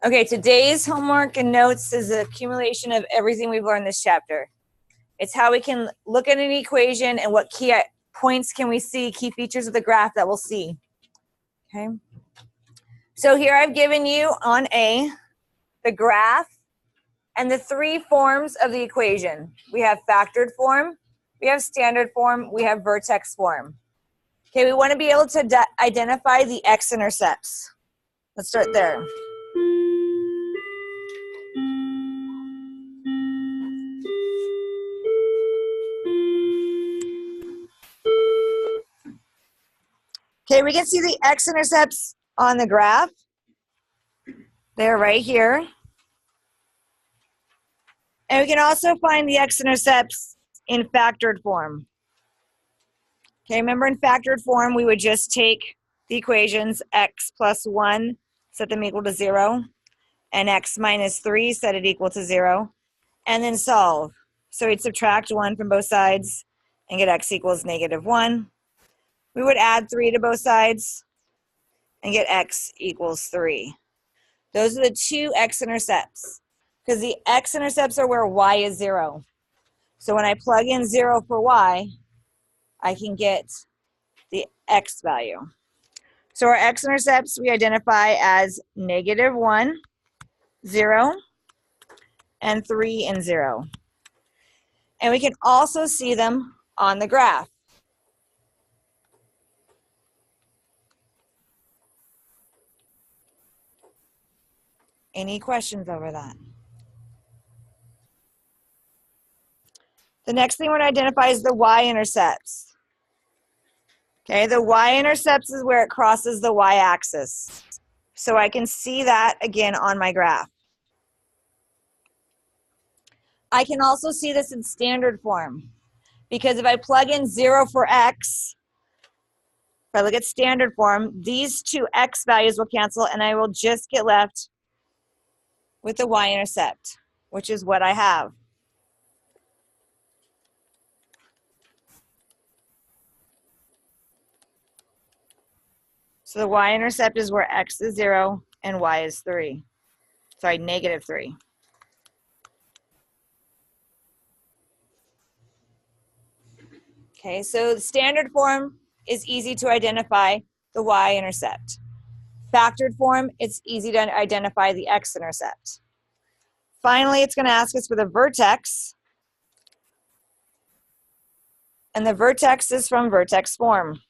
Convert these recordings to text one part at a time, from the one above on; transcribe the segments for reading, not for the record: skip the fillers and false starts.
Okay, today's homework and notes is an accumulation of everything we've learned this chapter. It's how we can look at an equation and what key points can we see, key features of the graph that we'll see. Okay. So here I've given you on A, the graph and the three forms of the equation. We have factored form, we have standard form, we have vertex form. Okay, we want to be able to identify the x-intercepts. Let's start there. Okay, we can see the x-intercepts on the graph. They're right here. And we can also find the x-intercepts in factored form. Okay, remember in factored form, we would just take the equations x plus 1, set them equal to 0, and x minus 3, set it equal to 0, and then solve. So we'd subtract 1 from both sides and get x equals -1. We would add 3 to both sides and get x equals 3. Those are the two x-intercepts, because the x-intercepts are where y is 0. So when I plug in 0 for y, I can get the x value. So our x-intercepts we identify as -1, 0, and 3 and 0. And we can also see them on the graph. Any questions over that? The next thing we're going to identify is the y-intercepts. Okay, the y-intercepts is where it crosses the y-axis. So I can see that again on my graph. I can also see this in standard form, because if I plug in 0 for x, if I look at standard form, these two x values will cancel and I will just get left with the y-intercept, which is what I have. So the y-intercept is where x is 0 and y is 3. Sorry, -3. Okay, so the standard form is easy to identify the y-intercept. Factored form, it's easy to identify the x-intercept. Finally, it's going to ask us for the vertex. And the vertex is from vertex form.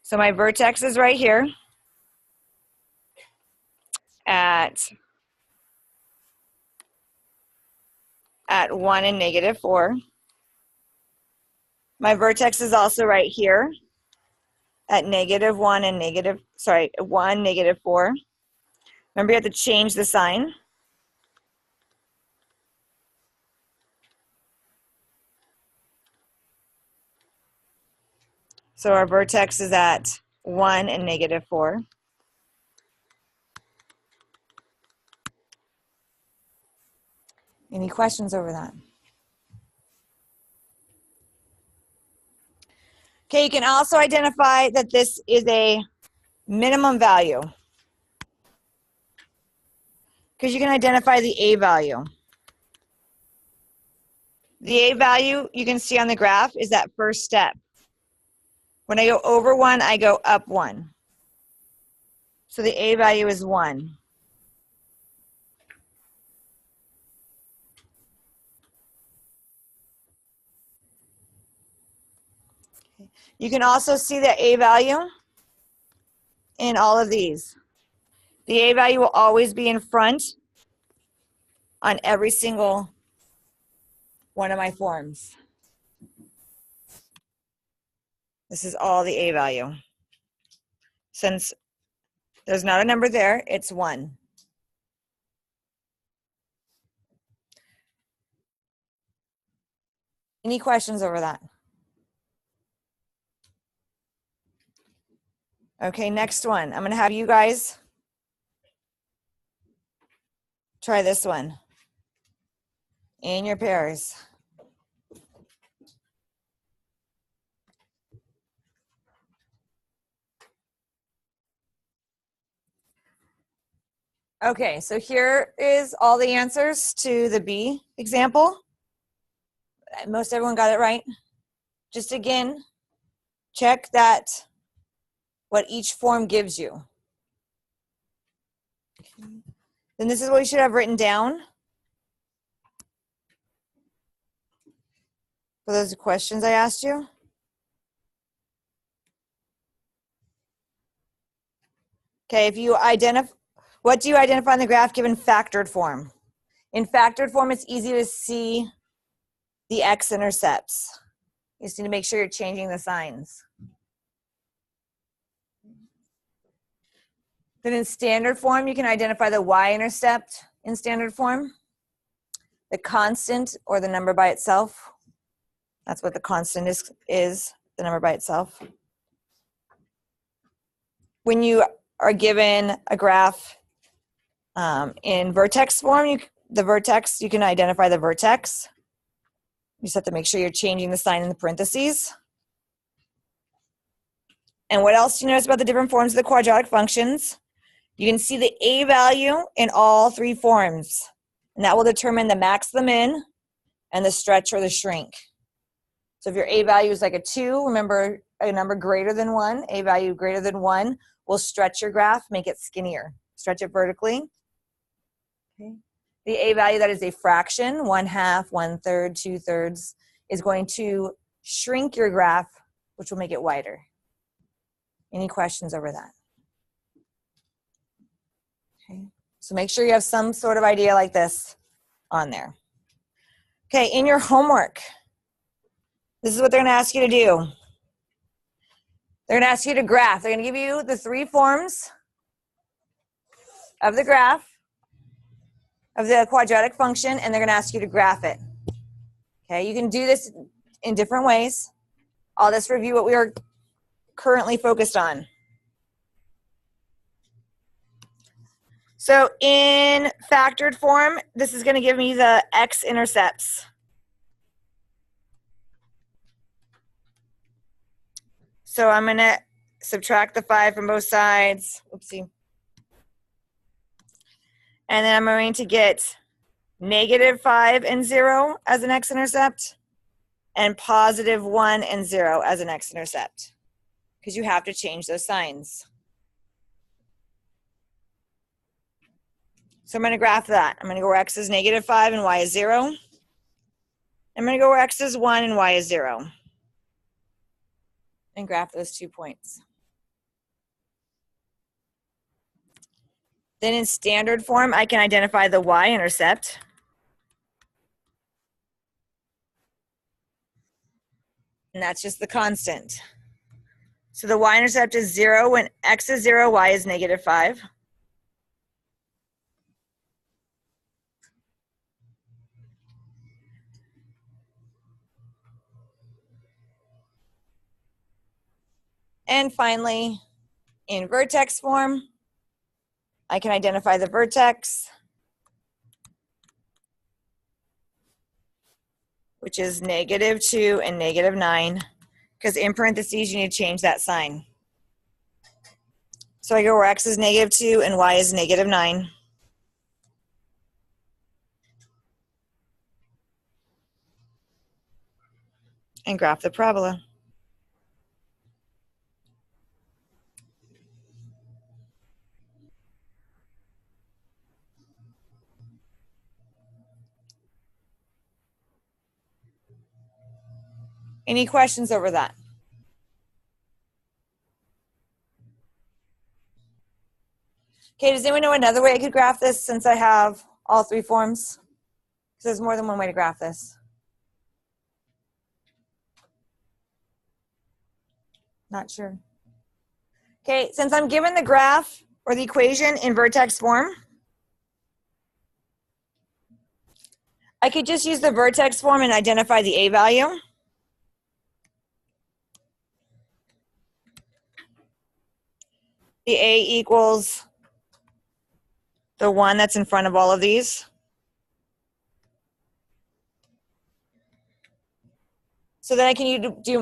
So my vertex is right here at 1 and -4. My vertex is also right here at -1 and 1, -4. Remember, you have to change the sign. So our vertex is at 1 and -4. Any questions over that? Okay, you can also identify that this is a minimum value, because you can identify the a value. The a value you can see on the graph is that first step. When I go over 1, I go up 1. So the a value is 1. You can also see the a value in all of these. The a value will always be in front on every single one of my forms. This is all the a value. Since there's not a number there, it's 1. Any questions over that? Okay, next one. I'm going to have you guys try this one in your pairs. Okay, so here is all the answers to the B example. Most everyone got it right. Just again, check that what each form gives you. Then this is what you should have written down for those questions I asked you. Okay, if you identify, what do you identify in the graph given factored form? In factored form, it's easy to see the x-intercepts. You just need to make sure you're changing the signs. Then in standard form, you can identify the y-intercept in standard form, the constant or the number by itself. That's what the constant is the number by itself. When you are given a graph in vertex form, you can identify the vertex. You just have to make sure you're changing the sign in the parentheses. And what else do you notice about the different forms of the quadratic functions? You can see the a value in all three forms, and that will determine the max, the min, and the stretch or the shrink. So if your a value is like a 2, remember a number greater than 1, a value greater than 1 will stretch your graph, make it skinnier. Stretch it vertically. Okay. The a value that is a fraction, 1/2, 1/3, 2/3, is going to shrink your graph, which will make it wider. Any questions over that? Okay. So make sure you have some sort of idea like this on there. Okay, in your homework, this is what they're going to ask you to do. They're going to ask you to graph. They're going to give you the three forms of the graph of the quadratic function, and they're going to ask you to graph it. Okay, you can do this in different ways. I'll just review what we are currently focused on. So in factored form, this is going to give me the x-intercepts. So I'm going to subtract the 5 from both sides. Oopsie. And then I'm going to get -5 and 0 as an x-intercept and +1 and 0 as an x-intercept, because you have to change those signs. So I'm going to graph that. I'm going to go where x is -5 and y is 0. I'm going to go where x is 1 and y is 0. And graph those 2 points. Then in standard form, I can identify the y-intercept. And that's just the constant. So the y-intercept is 0 when x is 0, y is -5. And finally, in vertex form, I can identify the vertex, which is -2 and -9, because in parentheses, you need to change that sign. So I go where x is -2 and y is -9. And graph the parabola. Any questions over that? Okay, does anyone know another way I could graph this since I have all three forms? Because there's more than one way to graph this. Not sure. Okay, since I'm given the graph or the equation in vertex form, I could just use the vertex form and identify the a value. The a equals the 1 that's in front of all of these. So then I can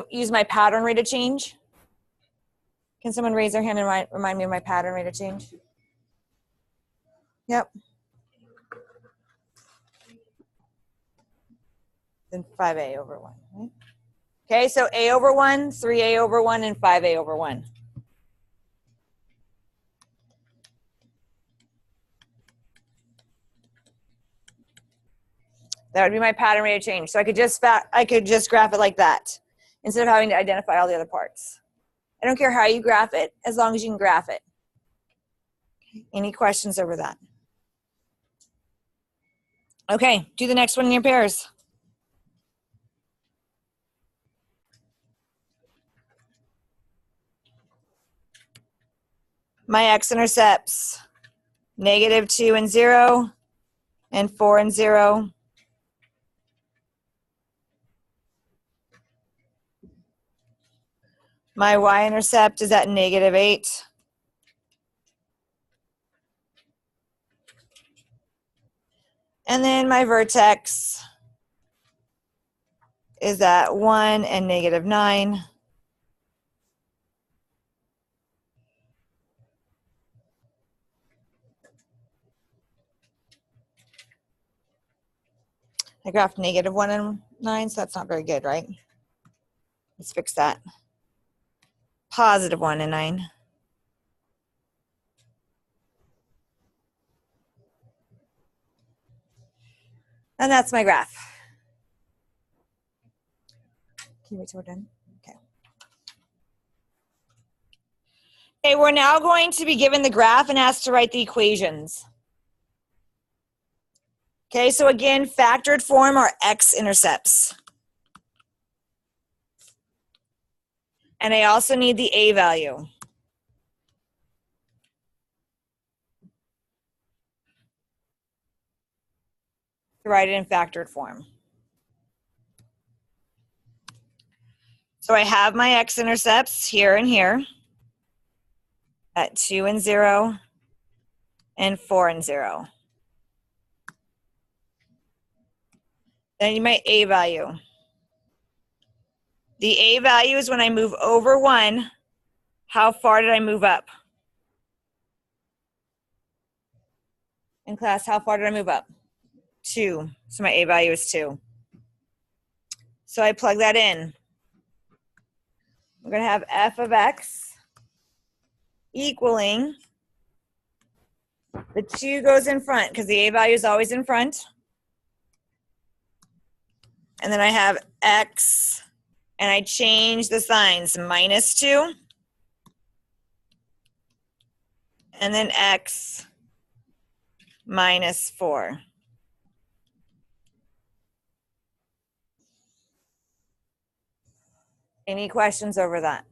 use my pattern rate of change. Can someone raise their hand and remind me of my pattern rate of change? Yep. Then 5a over 1. Right? Okay, so a over 1, 3a over 1, and 5a over 1. That would be my pattern rate of change. So I could just graph it like that instead of having to identify all the other parts. I don't care how you graph it, as long as you can graph it. Any questions over that? Okay, do the next one in your pairs. My x-intercepts, -2 and 0, and 4 and 0. My y-intercept is at -8. And then my vertex is at 1 and -9. I graphed -1 and 9, so that's not very good, right? Let's fix that. +1 and 9. And that's my graph. Can you wait till we're done? Okay. Okay, we're now going to be given the graph and asked to write the equations. Okay, so again, factored form are x-intercepts. And I also need the a value. To write it in factored form. So I have my x-intercepts here and here at 2 and 0 and 4 and 0. Then I need my a value. The a value is when I move over 1, how far did I move up? In class, how far did I move up? 2. So my a value is 2. So I plug that in. We're going to have f of x equaling, the 2 goes in front because the a value is always in front. And then I have x, and I change the signs, -2, and then x -4. Any questions over that?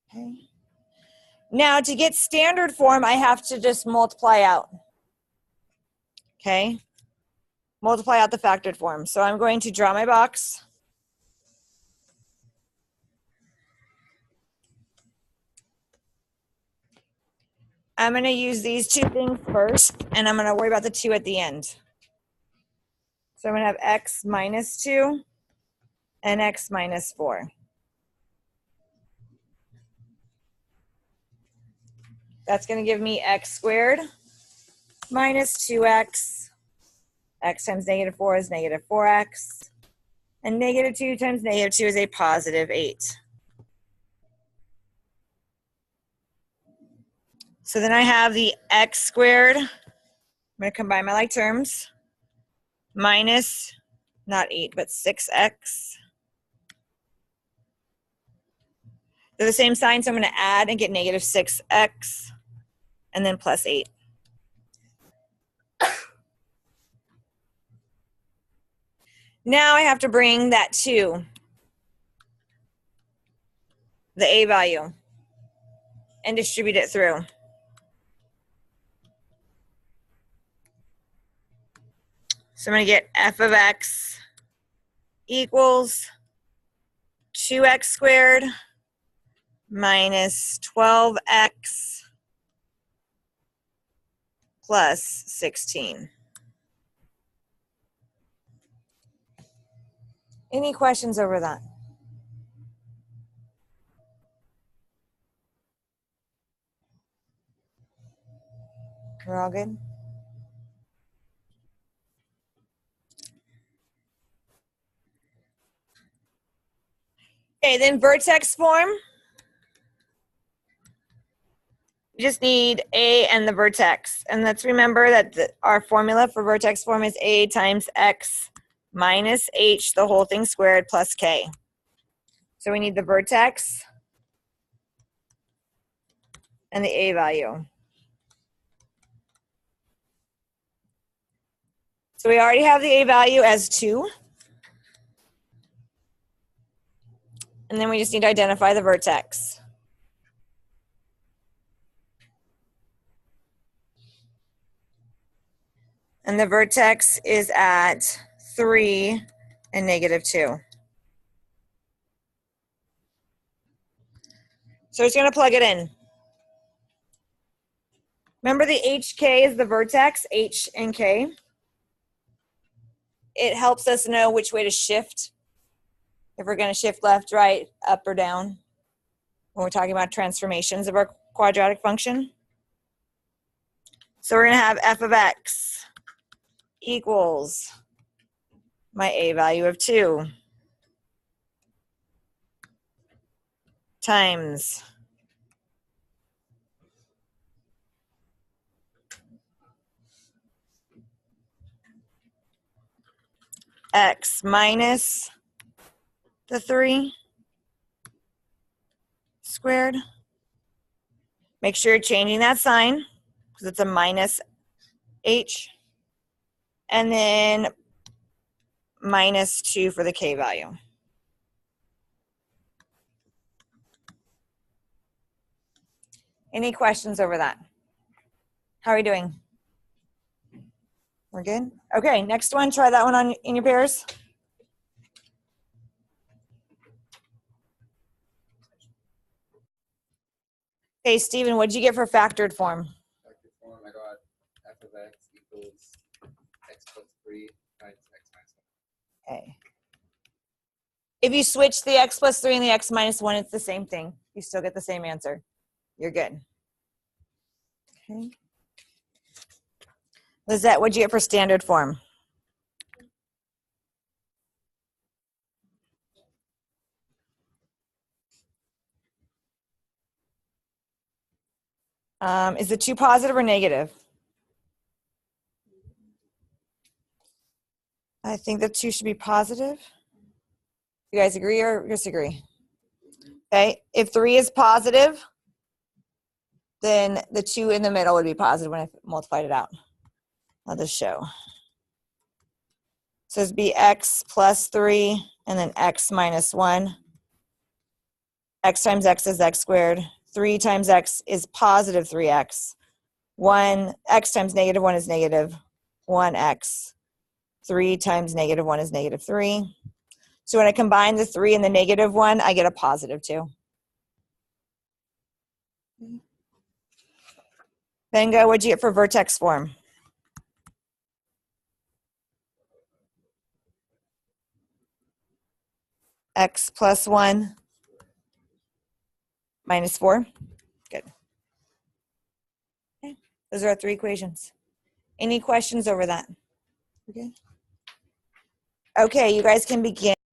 Okay. Now to get standard form, I have to just multiply out. Okay. Multiply out the factored form. So I'm going to draw my box. I'm going to use these two things first, and I'm going to worry about the 2 at the end. So I'm going to have x -2 and x -4. That's going to give me x squared minus 2x. X times -4 is -4x. And -2 times -2 is a +8. So then I have the x squared. I'm going to combine my like terms. Minus, not 8, but 6x. They're the same sign, so I'm going to add and get -6x. And then +8. Now I have to bring that to the a value and distribute it through. So I'm going to get f of x equals 2x squared minus 12x plus 16. Any questions over that? We're all good? Okay, then vertex form. We just need A and the vertex. And let's remember that our formula for vertex form is A times X minus H, the whole thing squared, plus K. So we need the vertex and the A value. So we already have the A value as 2. And then we just need to identify the vertex. And the vertex is at 3 and negative 2. So we're just going to plug it in. Remember the HK is the vertex, H and K. It helps us know which way to shift. If we're going to shift left, right, up, or down. When we're talking about transformations of our quadratic function. So we're going to have f of x equals my A value of 2 times x minus the 3 squared. Make sure you're changing that sign because it's a minus h. And then minus 2 for the k value. Any questions over that? How are we doing? We're good? Okay, next one, try that one on in your pairs. Hey, Steven, what did you get for factored form? Factored form, I got f of x equals x plus 3 times x minus 1. Okay. If you switch the x plus 3 and the x minus 1, it's the same thing. You still get the same answer. You're good. Okay. Lizette, what'd you get for standard form? Is it 2 positive or negative? I think the 2 should be positive. You guys agree or disagree? Okay, if 3 is positive, then the 2 in the middle would be positive when I multiplied it out. I'll just show. So it's be x plus 3 and then x minus 1. X times x is x squared. 3 times x is positive 3x. 1, x times negative 1 is negative 1x. 3 times negative 1 is negative 3. So when I combine the 3 and the negative 1, I get a positive 2. Then go, what'd you get for vertex form? X plus 1 minus 4. Good. Okay. Those are our 3 equations. Any questions over that? Okay, you guys can begin.